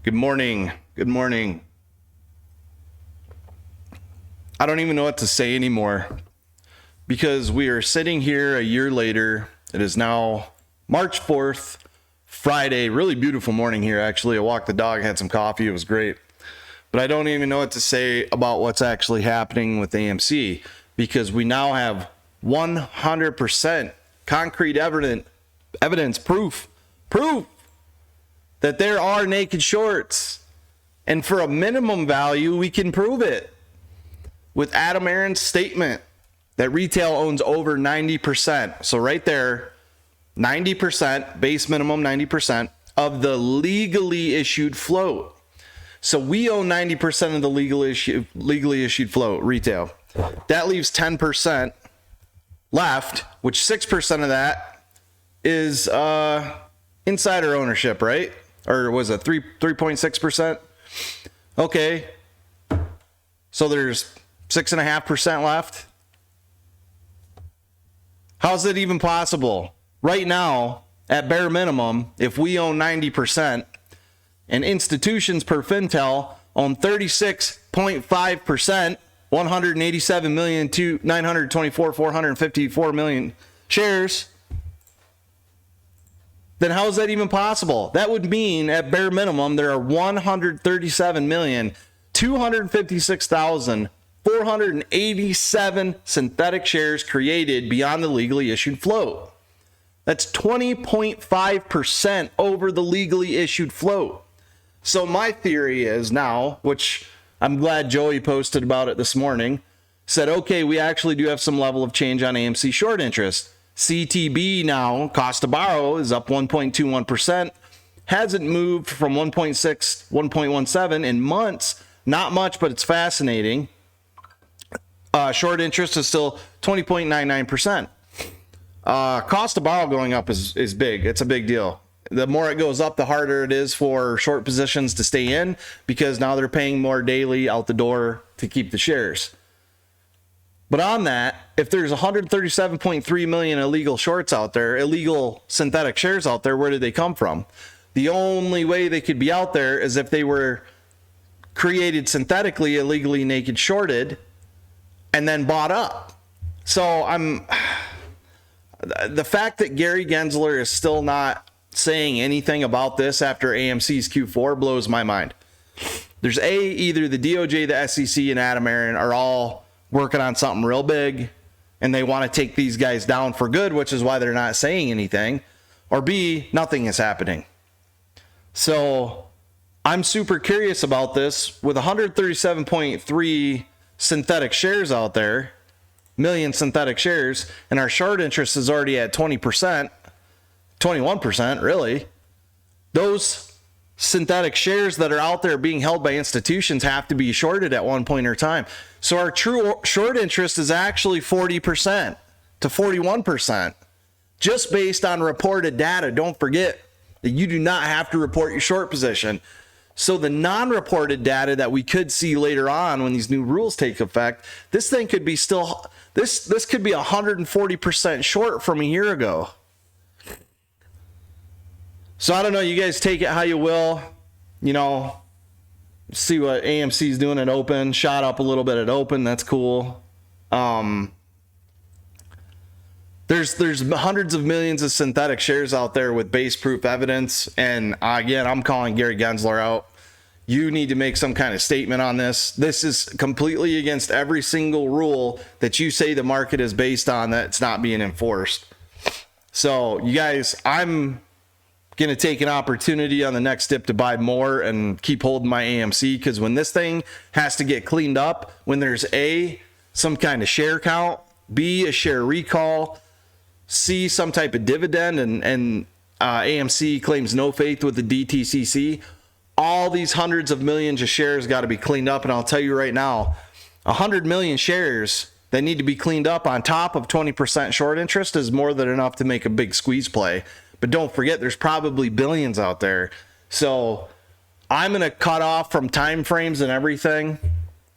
Good morning. Good morning. I don't even know what to say anymore because we are sitting here a year later. It is now March 4th, Friday. Really beautiful morning here, actually. I walked the dog, had some coffee. It was great. But I don't even know what to say about what's actually happening with AMC because we now have 100% concrete evidence, proof that there are naked shorts. And for a minimum value, we can prove it with Adam Aron's statement that retail owns over 90%. So right there, 90%, base minimum 90% of the legally issued float. So we own 90% of the legally issued float, retail. That leaves 10% left, which 6% of that is insider ownership, right? Or was it 3.6%? Okay. So there's 6.5% left. How's it even possible? Right now, at bare minimum, if we own 90%, and institutions per Fintel own 36.5%, 187,924,454 million shares, then how is that even possible? That would mean at bare minimum there are 137,256,487 synthetic shares created beyond the legally issued float. That's 20.5% over the legally issued float. So my theory is now, which I'm glad Joey posted about it this morning, said, okay, we actually do have some level of change on AMC short interest. CTB now, cost to borrow, is up 1.21%. Hasn't moved from 1.6, 1.17 in months. Not much, but it's fascinating. Short interest is still 20.99%. Cost to borrow going up is big. It's a big deal. The more it goes up, the harder it is for short positions to stay in because now they're paying more daily out the door to keep the shares. But on that, if there's 137.3 million illegal shorts out there, illegal synthetic shares out there, where did they come from? The only way they could be out there is if they were created synthetically, illegally naked shorted, and then bought up. So the fact that Gary Gensler is still not saying anything about this after AMC's Q4 blows my mind. There's either the DOJ, the SEC, and Adam Aron are all working on something real big and they want to take these guys down for good, which is why they're not saying anything, or B, nothing is happening. So I'm super curious about this. With 137.3 synthetic shares out there, million synthetic shares, and our short interest is already at 20%, 21%, really. Those synthetic shares that are out there being held by institutions have to be shorted at one point or time. So our true short interest is actually 40% to 41%, just based on reported data. Don't forget that you do not have to report your short position. So the non-reported data that we could see later on when these new rules take effect, this thing could be still, this could be 140% short from a year ago. So I don't know, you guys take it how you will, see what AMC's doing at open, shot up a little bit at open. That's cool. There's hundreds of millions of synthetic shares out there with base proof evidence. And again, I'm calling Gary Gensler out. You need to make some kind of statement on this. This is completely against every single rule that you say the market is based on that's not being enforced. So you guys, I'm going to take an opportunity on the next dip to buy more and keep holding my AMC, because when this thing has to get cleaned up, when there's A, some kind of share count, B, a share recall, C, some type of dividend, and AMC claims no faith with the DTCC, all these hundreds of millions of shares got to be cleaned up. And I'll tell you right now, 100 million shares that need to be cleaned up on top of 20% short interest is more than enough to make a big squeeze play. But don't forget, there's probably billions out there. So I'm going to cut off from time frames and everything.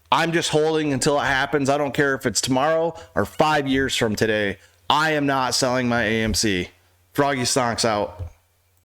I'm just holding until it happens. I don't care if it's tomorrow or 5 years from today. I am not selling my AMC. Froggy Stonks out.